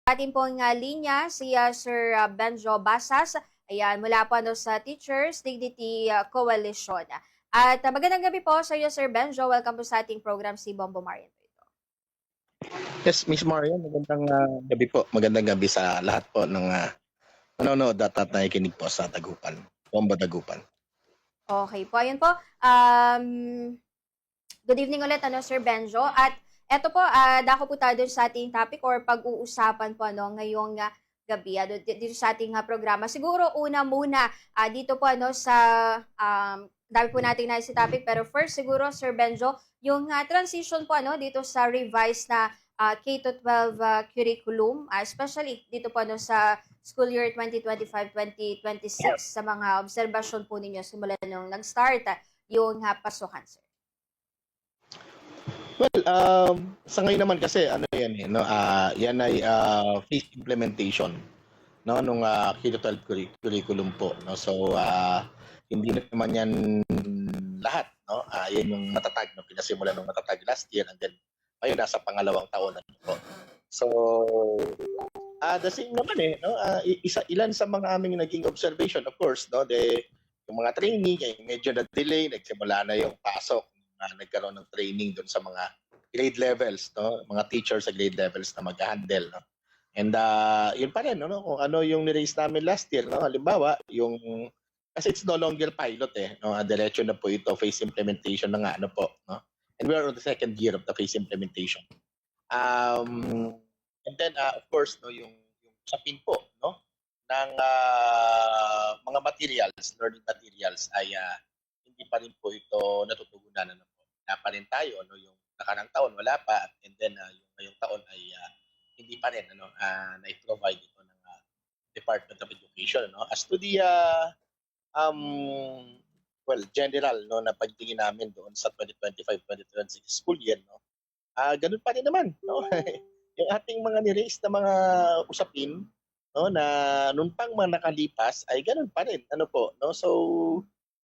Atin pong linya si Sir Benjo Basas. Ayan, mula po sa Teachers Dignity Coalition. At magandang gabi po sa iyo, Sir Benjo. Welcome po sa ating program, si Bombo Marian. Yes, Miss Mario, magandang gabi po. Magandang gabi sa lahat po ng nanonood at nakikinig po sa Dagupan. Bomba Dagupan. Okay po, ayun po. Good evening ulit, Sir Benjo. At eto po, dako po tayo dun sa ating topic or pag-uusapan po ngayong gabi dito sa ating programa. Siguro una muna dito po sa dami po nating nais topic, pero first siguro, Sir Benjo, yung transition po dito sa revised na K-12 curriculum, especially dito po sa school year 2025-2026 sa mga obserbasyon po ninyo simula nung nag-start yung pasukan, sir. Well, sa ngayon naman kasi ano yan yan ay phased implementation nung K-12 curriculum po, no. So hindi naman yan lahat, no. Yan yung matatag, no, pinasimulan ng matatag last year and then ngayon nasa pangalawang taon na po. So the same naman no, ilan sa mga aming naging observation, of course, no, yung mga training ay medyo na-delay, nagsimula na yung pasok, nagkaroon ng training doon sa mga grade levels, no, mga teachers sa grade levels na mag-handle, no. And yun pa rin, no, kung ano yung ni-raise namin last year, no, halimbawa yung kasi it's no longer pilot no, diretso na po ito, phase implementation na nga, ano po, no. And we are on the second year of the phase implementation. And then of course, no, yung usapin po, no, ng mga materials, learning materials ay hindi pa rin po ito natutugunan, ano po. Wala pa rin tayo, no, yung nakarang taon wala pa, and then yung ngayong taon ay hindi pa rin na-provide ito ng Department of Education, no. As to the general, no, na pagtingin namin doon sa 2025-2026 school year, no, ganun pa rin naman, no. Yung ating mga ni-raise na mga usapin, no, na noon pang mga nakalipas ay ganun pa rin, ano po, no. So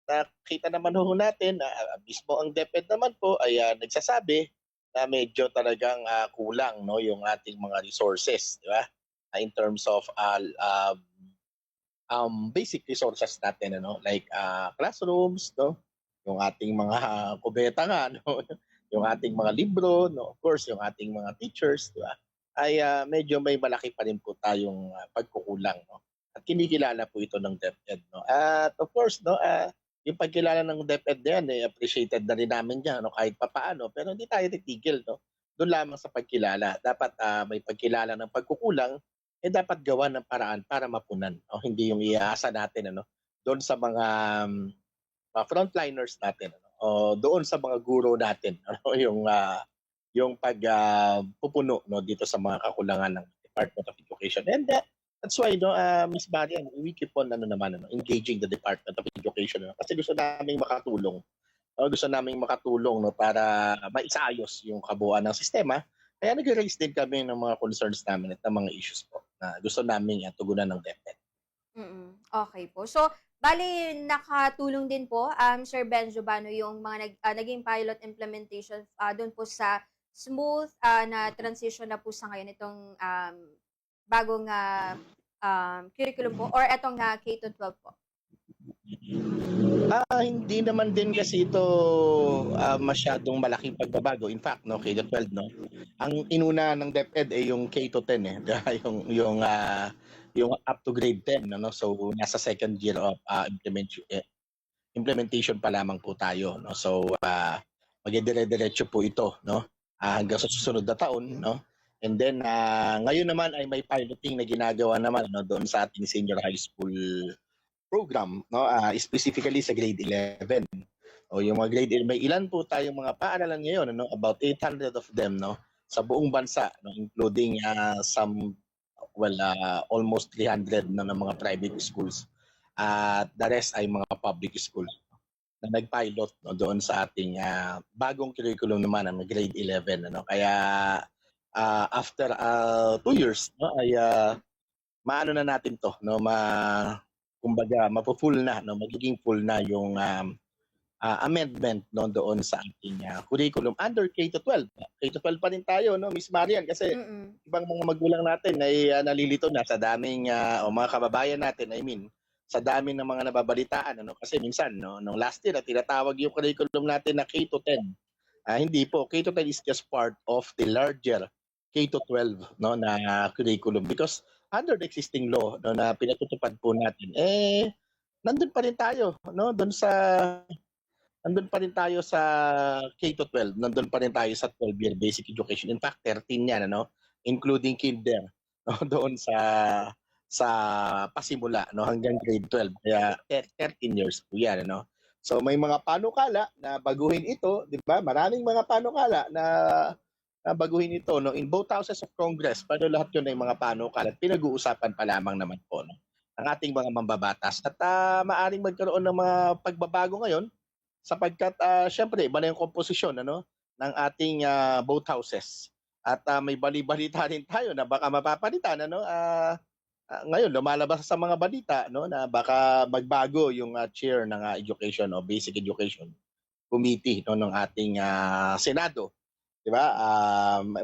nakita naman ho natin na mismo ang DepEd naman po ay nagsasabi na medyo talagang kulang, no, yung ating mga resources, di ba? In terms of basic resources natin, ano, like classrooms, no, yung ating mga kubeta nga, no, yung ating mga libro, no, of course, yung ating mga teachers, di ba? Ay medyo may malaki pa rin po tayong pagkukulang, no. At kinikilala po ito ng DepEd, no. At of course, no, yung pagkilala ng DepEd na yan, appreciated na rin namin yan, no, kahit papaano, pero hindi tayo titigil, no. Doon lamang sa pagkilala. Dapat may pagkilala ng pagkukulang, dapat gawa ng paraan para mapunan, no? Hindi yung iaasa natin, ano, doon sa mga frontliners natin, ano, o doon sa mga guro natin, ano, yung pagpupuno, no, dito sa mga kakulangan ng Department of Education. And that's why, no, Ms. Marian, we keep on engaging the Department of Education, no, kasi gusto naming makatulong. Gusto naming makatulong, no, para maisaayos yung kabuuan ng sistema. Kaya nag-raise din kami ng mga concerns namin at ng mga issues po na gusto naming tugunan ng DepEd. Okay po. So, bali nakatulong din po, Sir Benjo, yung mga naging pilot implementation doon po sa smooth na transition na po sa ngayon itong bagong curriculum po or itong K-12 po? Hindi naman din kasi ito masyadong malaking pagbabago. In fact, no, K-12, no, ang inuna ng DepEd ay yung K-10 yung up to grade 10, no. So nasa second year of implementation pa lamang po tayo, no. So magdidire-diretso po ito, no, hanggang sa susunod na taon, no. And then ngayon naman ay may piloting na ginagawa naman, no, doon sa ating senior high school program, no, specifically sa grade 11. O yung mga grade 11, may ilan po tayong mga paaralan ngayon, no, about 800 of them, no, sa buong bansa, no, including almost 300 na ng mga private schools. At the rest ay mga public schools na nag-pilot, no, doon sa ating bagong curriculum naman ng grade 11, ano. Kaya after 2 years, no, ay maano na natin to, no, kumbaga mapo-full na, no, magiging full na yung amendment no doon sa ating curriculum under K-12. K-12 pa rin tayo no Miss Marian kasi Mm. ibang mga magulang natin ay nalilito na sa daming o mga kababayan natin sa dami ng mga nababalitaan ano kasi minsan no nung last year tinatawag yung curriculum natin na K-10. Hindi po, K-12 is just part of the larger K-12 no na curriculum because under the existing law no na pinatutupad po natin nandun pa rin tayo no nandun pa rin tayo sa K-12, nandun pa rin tayo sa 12-year basic education. In fact, 13 yan, ano? Including kinder, no? Doon sa pasimula, no? Hanggang grade 12. Kaya 13 years po yan, ano? So may mga panukala na baguhin ito, di ba? Maraming mga panukala na baguhin ito no in both houses of Congress pero lahat yun ay mga panukala at pinag-uusapan pa lamang naman po no ang ating mga mambabatas at maaring magkaroon ng mga pagbabago ngayon sapagkat syempre iba na yung komposisyon ano ng ating both houses. At may bali-balita rin tayo na baka mapapalitan ano ngayon lumalabas sa mga balita no na baka magbago yung chair ng education o basic education committee no ng ating Senado, 'di ba?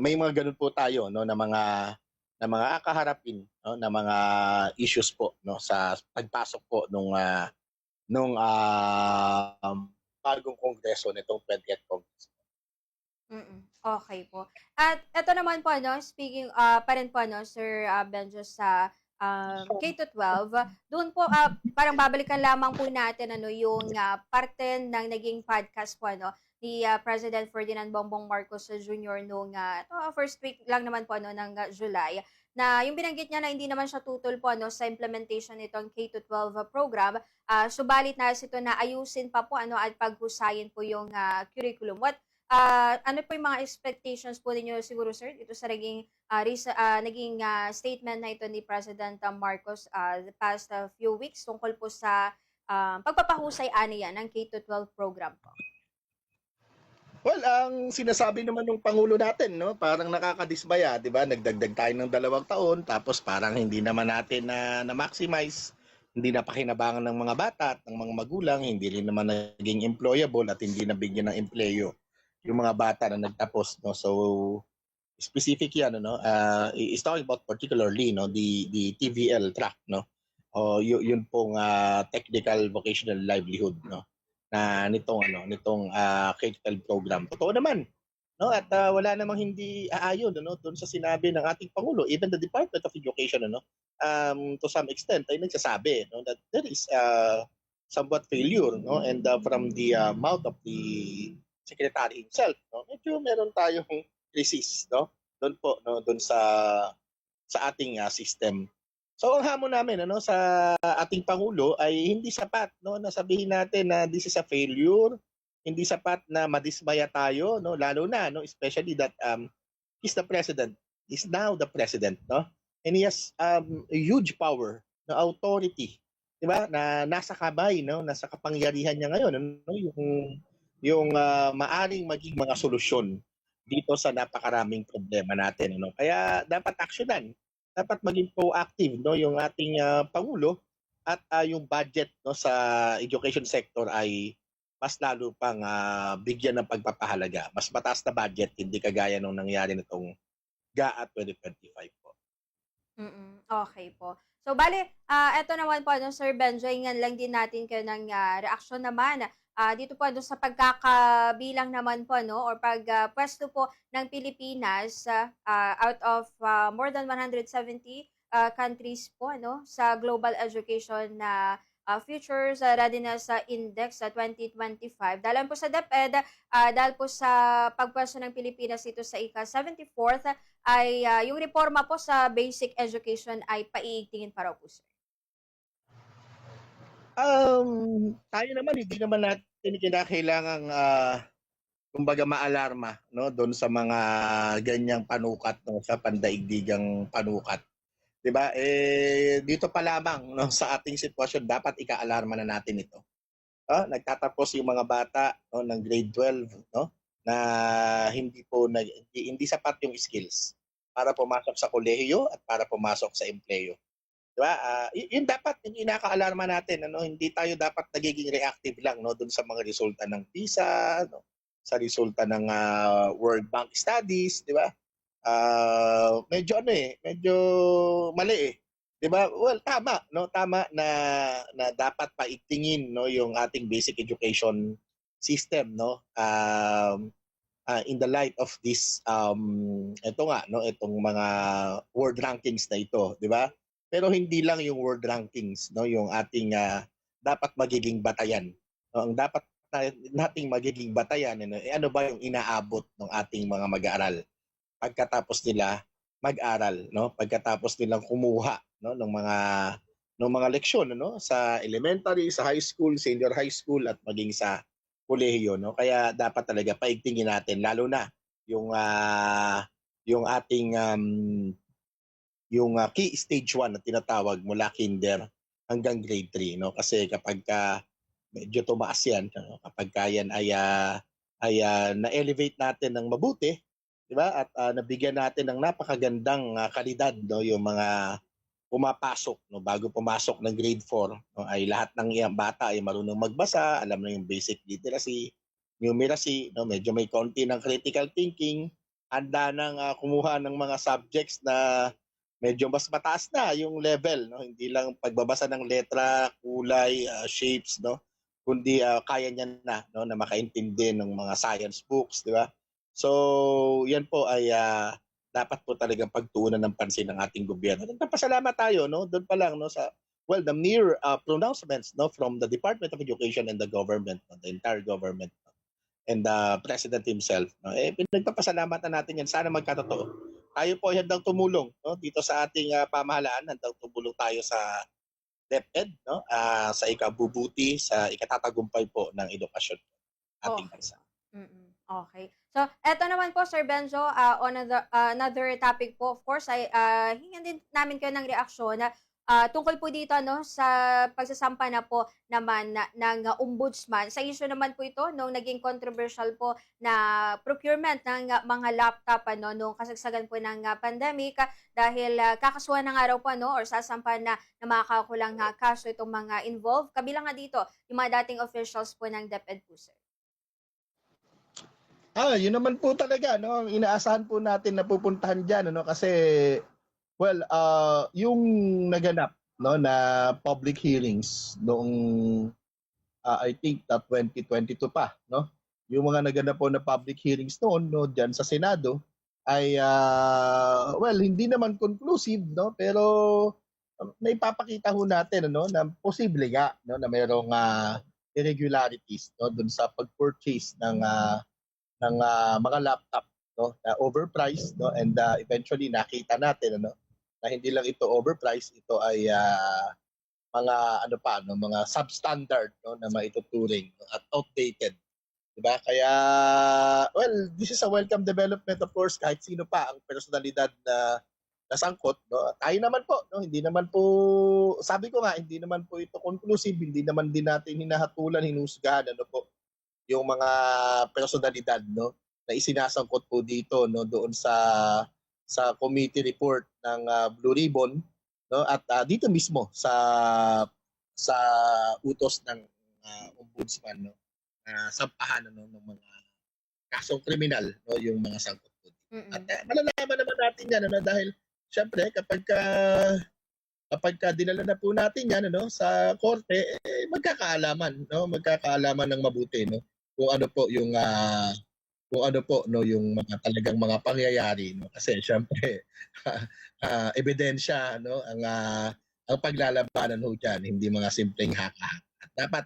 May mga ganun po tayo no na mga kaharapin no na mga issues po no sa pagpasok po nung bagong kongreso nitong 20th Congress. Mm. Okay po. At eto naman po ano, speaking, pa rin po ano, Sir, Benjo sa, K-12, doon po, parang babalikan lamang po natin ano, yung, parte ng naging podcast po ano, ni, President Ferdinand Bongbong Marcos Jr. nung, first week lang naman po ano, ng, July, na yung binanggit niya na hindi naman siya tutol po ano, sa implementation nitong K-12 program, subalit nais ito na ayusin pa po ano, at paghusayin po yung, curriculum. Ano po yung mga expectations po ninyo siguro sir dito sa naging statement na ito ni President Marcos the past few weeks tungkol po sa pagpapahusay aniya ng K-12 program po? Well, ang sinasabi naman ng Pangulo natin, no, parang nakakadismaya, 'di ba? Nagdagdag tayo ng 2 taon, tapos parang hindi naman natin na maximize, hindi na pakinabangan ng mga bata at ng mga magulang, hindi rin naman naging employable at hindi nabigyan ng empleyo yung mga bata na nagtapos, no. So, specific 'yan, ano, is talking about particularly, no, the TVL track, no. O yun pong technical vocational livelihood, no na nitong K-12 program. Totoo naman, no? At wala namang hindi aayon ano doon sa sinabi ng ating pangulo, even the Department of Education ano, to some extent ay nagsasabi no that there is somewhat failure no and from the mouth of the secretary himself no. Medyo meron tayong resist no doon po no doon sa ating system. So ang hamon namin ano sa ating pangulo ay hindi sapat no na sabihin natin na this is a failure, hindi sapat na madismaya tayo no lalo na no especially that he's the president, is now the president no and he has a huge power, no authority, 'di ba? Na nasa kamay no, nasa kapangyarihan niya ngayon ano yung maaring maging mga solusyon dito sa napakaraming problema natin ano. Kaya dapat aksyonan, dapat maging proactive no yung ating pangulo at yung budget no sa education sector ay mas lalo pang bigyan ng pagpapahalaga. Mas mataas na budget, hindi kagaya nung nangyari nitong GAA 2025 po. Okay po. So bale, eto naman po ano Sir Benjo, hingan lang din natin kayo ng, reaksyon naman, dito po ano sa pagkakabilang naman po no or puwesto po ng Pilipinas, out of, more than 170, countries po ano sa Global Education na, Futures, Readiness, Index sa 2025. Dahil po sa DepEd, dahil po sa pagpuwesto ng Pilipinas dito sa ika-74th ay, yung reforma po sa basic education ay paiigtingin pa raw po, sir. Tayo naman hindi naman natin kinakailangang kumbaga maalarma no doon sa mga ganyang panukat no sa pandaigdigang panukat. 'Di ba? Dito pa lamang no sa ating sitwasyon dapat ikaalarma na natin ito. Nagtatapos yung mga bata no ng grade 12 no na hindi sapat yung skills para pumasok sa kolehiyo at para pumasok sa empleyo. 'di ba? Yun dapat yung inakaalarma natin, ano, hindi tayo dapat nagiging reactive lang, no, dun sa mga resulta ng PISA, no, sa resulta ng World Bank studies, 'di ba? Medyo ano medyo mali 'di ba? Well, tama, no, tama na dapat paigtingin, no, yung ating basic education system, no. In the light of this ito nga, no, itong mga world rankings na ito, 'di ba? Pero hindi lang yung world rankings, no, yung ating dapat magiging batayan. No, ang dapat nating magiging batayan, ano ba yung inaabot ng ating mga mag-aaral pagkatapos nila mag-aral, no? Pagkatapos nilang kumuha, no, ng mga leksyon, no, sa elementary, sa high school, senior high school at maging sa kolehiyo, no? Kaya dapat talaga paigtingin natin lalo na yung yung ating yung key stage 1 na tinatawag mula kinder hanggang grade 3, no? Kasi kapagka medyo tumaas 'yan, no? Kapagka yan ay na-elevate natin ng mabuti, 'di ba? At nabigyan natin ng napakagandang kalidad, no, yung mga pumapasok, no, bago pumasok ng grade 4, no, ay lahat ng iyang bata ay marunong magbasa, alam na yung basic literacy, numeracy, no, medyo may konti ng critical thinking, handa nang kumuha ng mga subjects na medyo mas mataas na yung level, no, hindi lang pagbabasa ng letra, kulay, shapes, no, kundi kaya niya na, no, na makaintindi ng mga science books, di ba? So, yan po ay dapat po talagang pagtuunan ng pansin ng ating gobyerno. Nagpapasalamat tayo, no, doon pa lang, no, sa the mere pronouncements, no, from the Department of Education and the government, no, the entire government, no, and the president himself, no, pinagpapasalamat na natin yan. Sana magkatotoo. Tayo po ay handang tumulong, no, dito sa ating pamahalaan, handang tumulong tayo sa DepEd, no, sa ikabubuti, sa ikatatagumpay po ng edukasyon ng ating Okay bansa. po. Okay. So, eto naman po, Sir Benjo, on another topic po, of course, ay hingan din namin kayo ng reaksyon na tungkol po dito, no, sa pagsasampa na po naman ng ombudsman. Sa issue naman po ito, nung naging controversial po na procurement ng mga laptop, ano, nung kasagsagan po ng pandemic, dahil kakasuhan na nga raw po, no, or sasampa na mga kakulang kaso itong mga involved. Kabilang nga dito, yung mga dating officials po ng DepEd po, sir. Yun naman po talaga, no, ang inaasahan po natin na pupuntahan diyan, ano, kasi well, yung naganap, no, na public hearings noong I think 2022 pa, no. Yung mga naganap po na public hearings noon, no, diyan sa Senado ay well, hindi naman conclusive, no, pero may papakita ho natin, ano, na posible nga, no, na mayroong irregularities, no, dun sa pag-purchase ng mga laptop, no, na overpriced, no, and eventually nakita natin, ano, na hindi lang ito overpriced, ito ay mga ano pa, no, mga substandard, no, na maituturing, no, at outdated, 'di ba? Kaya well, this is a welcome development, of course, kahit sino pa ang personalidad na nasangkot, no. Tayo naman po, no, hindi naman po, sabi ko nga, hindi naman po ito conclusive, hindi naman din natin hinahatulan, hinusgahan, ano po, yung mga personalidad, no, na isinasangkot po dito, no, doon sa committee report ng Blue Ribbon, no, at dito mismo sa utos ng ombudsman, no, na sampahan, no, ng mga kasong kriminal, no, yung mga sangkot po dito. At Mm. malalaman naman natin yan, ano, dahil syempre kapag dinala na po natin yan, ano, sa korte, magkakaalaman, no, magkakaalaman ng mabuti, no, kung ano po yung kung ano po, no, yung mga talagang mga pangyayari, no, kasi syempre ebidensya, no, ang paglalabanan ho diyan, hindi mga simpleng haka-haka. At dapat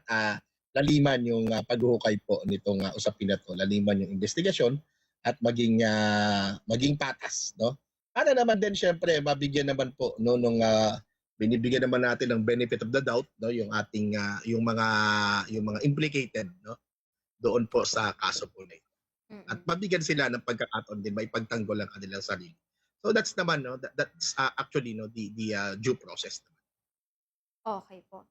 laliman yung paghuhukay po nitong usapin na to, laliman yung investigasyon at maging patas, no. Para naman din syempre mabigyan naman po, no, nung binibigyan naman natin ng benefit of the doubt, no, yung ating yung mga implicated, no, doon po sa kaso po na ito. At Mm. mabigyan sila ng pagkakataon din maipagtanggol ang kanilang sarili. So that's naman, no, that's actually, no, the due process naman. Okay po.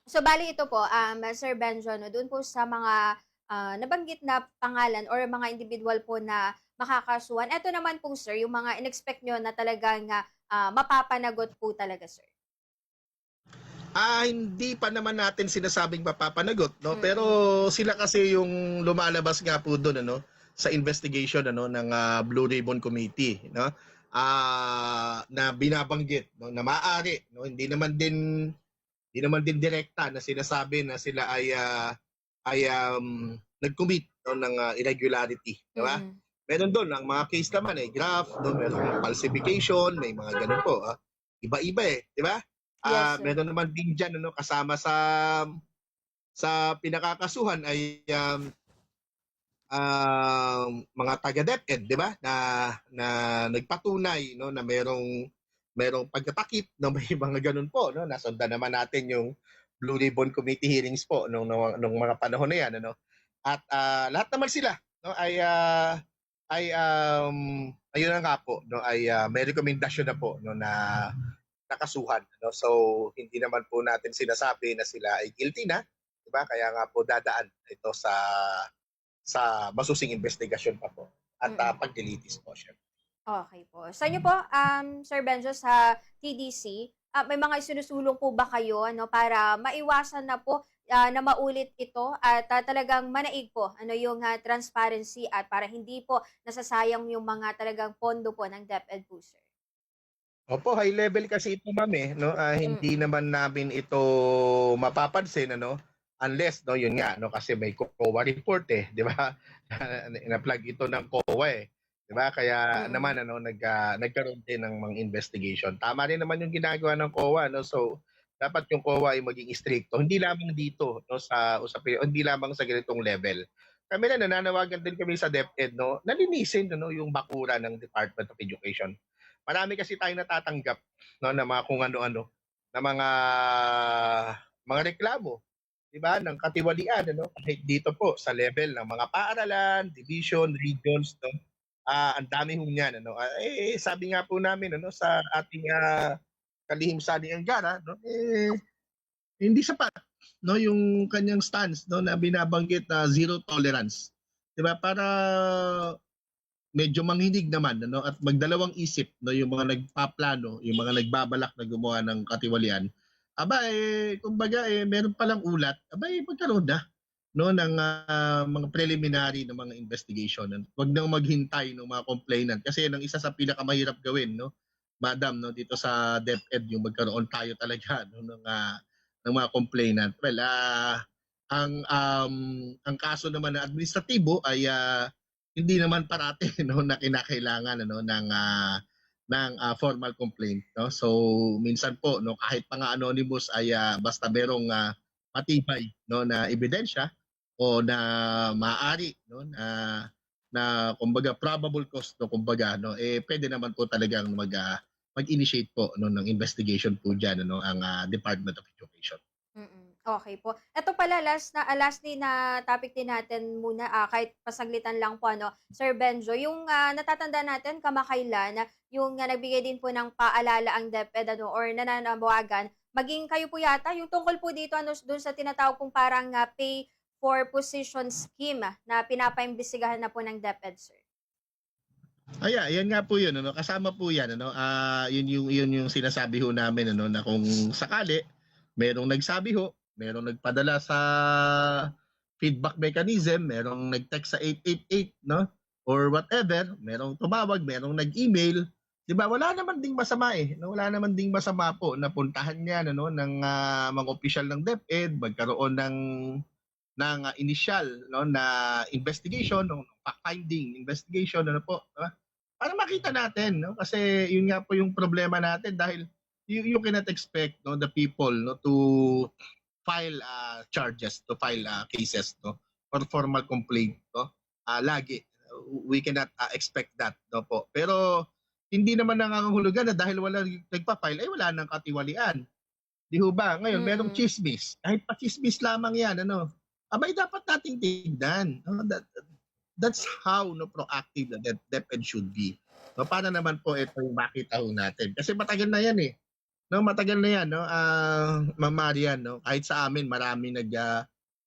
So, bale ito po, Sir Benjo, no, doon po sa mga nabanggit na pangalan or mga individual po na makakasuhan. Eto naman po, sir, yung mga in-expect nyo na talagang mapapanagot po talaga, sir. Hindi pa naman natin sinasabing mapapanagot, no? Pero Mm. sila kasi yung lumalabas nga po doon, ano, sa investigation, ano, ng Blue Ribbon Committee, no? Na binabanggit, no, na maaari, no, hindi naman din direkta na sinasabi na sila ay nag-commit, no, ng irregularity, di ba? Mm. Meron doon ang mga case naman ay graft, no, meron falsification, may mga ganun po, iba-iba di ba? Yes, sir. Meron naman din diyan, ano, kasama sa pinakakasuhan ay mga taga DepEd, di ba? Na nagpatunay, no, na merong pagtatakip, no, may mga ganun po, no. Nasundan naman natin yung Blue Ribbon Committee hearings po nung mga panahon na yan, ano. At lahat naman sila, no, ayun na nga po, no, ay may rekomendasyon na po, no, na nakasuhan, no. So hindi naman po natin sinasabi na sila ay guilty na, di ba? Kaya nga po dadaan ito sa masusing investigasyon pa po at Mm. paglilitis po siya. Okay po. Sa inyo po, Sir Benjo, sa TDC, may mga isinusulong po ba kayo ano, para maiwasan na po na maulit ito at talagang manaig po ano, yung transparency at para hindi po nasasayang yung mga talagang pondo po ng DepEd po, sir? Opo, high level kasi ito, ma'am, no. Hindi Mm. naman namin ito mapapansin, ano, unless, no, yun nga, no, kasi may COA report, di ba? Na-plug ito ng COA, di ba? Kaya Mm. naman, ano, nagkaroon din ng mga investigation. Tama rin naman yung ginagawa ng COA, no. So dapat yung COA ay maging stricto, hindi lamang dito, no, sa usapin, hindi lamang sa ganitong level. Kami na nananawagan din kami sa DepEd, no, na linisin, no, yung bakura ng Department of Education. Marami kasi tayong natatanggap, no, na mga kung ano-ano, na mga reklamo, 'di ba, ng katiwalian, ano, kahit dito po sa level ng mga paaralan, division, regions, no. Ang dami hong niyan, ano. Sabi nga po namin, ano, sa ating kalihim saliengan, no, hindi sapat, no, yung kanyang stance, no, na binabanggit na zero tolerance, 'di ba? Para medyo manginig naman, ano, at magdalawang isip, no, yung mga nagpaplano, yung mga nagbabalak na gumawa ng katiwalian. Kumbaga, meron palang ulat, magkaroon na, no, ng mga preliminary na mga investigation. Huwag nang maghintay ng mga complainant kasi yan ang isa sa pinakamahirap gawin, no, madam, no, dito sa DepEd, yung magkaroon tayo talaga, no, ng mga complainant. Well, ang kaso naman na administratibo ay hindi naman parati no, na kinakailangan, ano, ng formal complaint, no. So minsan po, no, kahit pa nga anonymous ay basta merong matibay, no, na ebidensya o na maaari, no, na kumbaga probable cause, no, kumbaga, no, pwede naman po talagang mag-initiate po, no, ng investigation po diyan, ano, ang Department of Education. Mm, okey po. Eto pala last din na topic din natin muna, kahit pasaglitan lang po ano, Sir Benjo, yung, natatandaan natin kamakailan na yung, nagbigay din po ng paalala ang DepEd ano or nananawagan, maging kayo po yata yung tungkol po dito ano, dun sa tinatawag pong parang, pay for position scheme na pinapaimbestigahan na po ng DepEd, sir. Yan nga po 'yun, ano, kasama po 'yan, ano. Yun yung sinasabi ho namin, ano, na kung sakali merong nagsabi ho, merong nagpadala sa feedback mechanism, merong nag-text sa 888, no, or whatever, merong tumawag, merong nag-email, 'di ba? Wala naman ding masama, no, wala naman ding masama po na puntahan niya, ano, ng mga opisyal ng DepEd, magkaroon ng initial, no, na investigation, no, fact finding investigation, ano po, no? Para makita natin, no, kasi yun nga po yung problema natin dahil you cannot expect, no, the people, no, to file charges, to file cases, no, or formal complaint, no. Lagi we cannot expect that, no po. Pero hindi naman nangangahulugan na dahil wala nagpa-file ay wala nang katiwalian. Di ho ba? Ngayon, merong Mm. chismis. Kahit pa chismis lamang yan, ano, dapat nating tignan. No? That's how, no, proactive na DepEd should be. No, para naman po ito yung makita ho natin. Kasi matagal na yan, eh. No, matagal na yan, no. Ma'am Marian, no. Kahit sa amin marami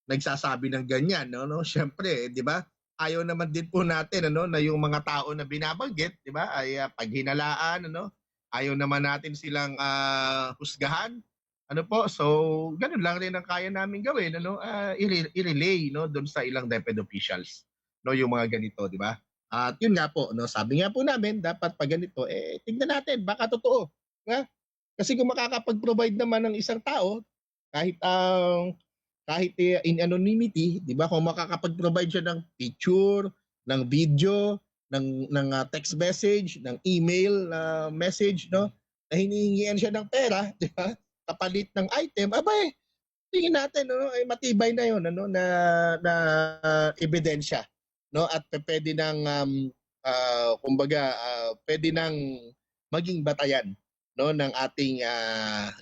nagsasabi ng ganyan, no. Syempre, 'di ba? Ayaw naman din po natin, ano, na yung mga tao na binabanggit, 'di ba, ay paghinalaan, ano. Ayaw naman natin silang husgahan. Ano po, so gano'n lang rin ang kaya naming gawin ano, i-relay 'no do'n sa ilang DepEd officials 'no, yung mga ganito, 'di ba? At yun nga po 'no, sabi nga po namin dapat 'pag ganito, tignan natin baka totoo, 'di ba? Kasi kung makakapag-provide naman ng isang tao kahit in anonymity, 'di ba? Kung makakapag-provide siya ng picture, ng video, ng text message, ng email na message 'no, na hinihingian siya ng pera, 'di ba? Kapalit ng item, abay, tingin natin 'no, ay matibay na 'yon ano na ebidensya 'no at pupuwede ng kumbaga, puwede ng maging batayan 'no ng ating,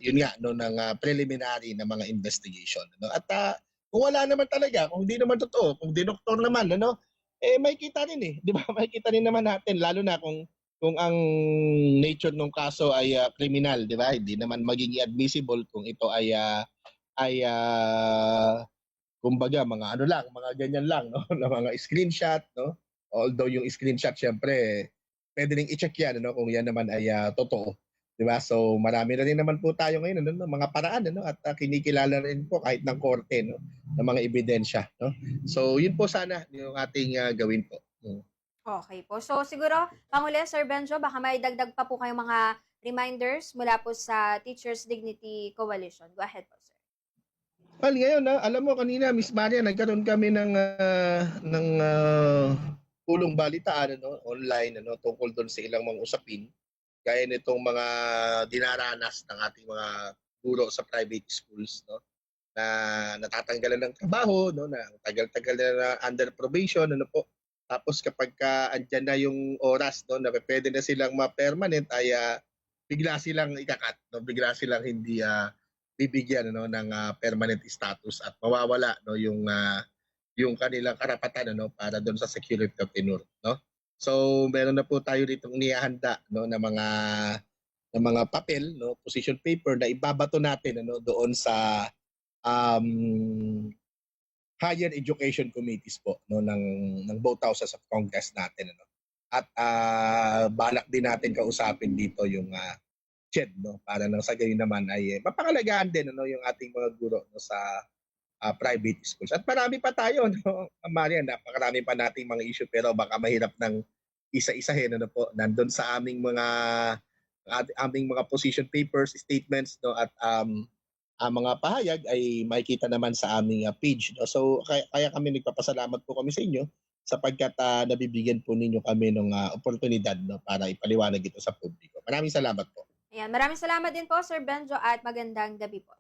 yun nga 'no ng, preliminary na mga investigation ano. At, kung wala naman talaga, kung hindi naman totoo, kung dinoktor naman ano, makikita rin, 'di ba? Makikita rin naman natin lalo na kung ang nature nung kaso ay, kriminal, 'di ba? Hindi naman magiging admissible kung ito ay kumbaga mga ano lang, mga ganyan lang 'no, na mga screenshot 'no. Although yung screenshot siyempre puwede ring i-check 'yan ano kung 'yan naman ay, totoo, 'di ba? So marami na rin naman po tayo ngayon ano, ng mga paraan ano at, kinikilala rin po kahit ng korte 'no, ng mga ebidensya 'no. So yun po sana yung ating, gawin po. Okay po. So siguro panghuli, Sir Benjo, baka may dagdag pa po kayong mga reminders mula po sa Teachers Dignity Coalition. Go ahead po, sir. Well, ngayon alam mo kanina Miss Maria nagkaroon kami ng pulong balitaan ano, online ano, tungkol dun sa ilang mga usapin, gaya nitong mga dinaranas ng ating mga guro sa private schools 'no, na natatanggalan ng trabaho 'no, na ang tagal-tagal na under probation ano po. Tapos kapagka andiyan na yung oras 'no, na pupuwede na silang ma-permanent ay, bigla silang ika-cut 'no, bigla silang hindi, bibigyan ano ng, permanent status at mawawala 'no yung kanilang karapatan ano para doon sa security of tenure 'no. So meron na po tayo ditong inihahanda 'no na mga papel 'no, position paper na ibabato natin ano doon sa um, higher education committees po 'no ng both houses of Congress natin ano. At, balak din natin kausapin dito yung, CHED 'no para nang sa gayon naman ay mapangalagaan din ano yung ating mga guro 'no sa private schools. At marami pa tayo 'no, Maria, napakarami pa nating mga issue pero baka mahirap ng isa-isahin ano po. Nandun sa aming mga position papers, statements 'no at, ang mga pahayag ay makikita naman sa aming, page 'no. So kaya kami nagpapasalamat po kami sa inyo sapagkat, nabibigyan po ninyo kami ng oportunidad 'no para ipaliwanag ito sa publiko. Maraming salamat po. Ayan, maraming salamat din po, Sir Benjo, at magandang gabi po.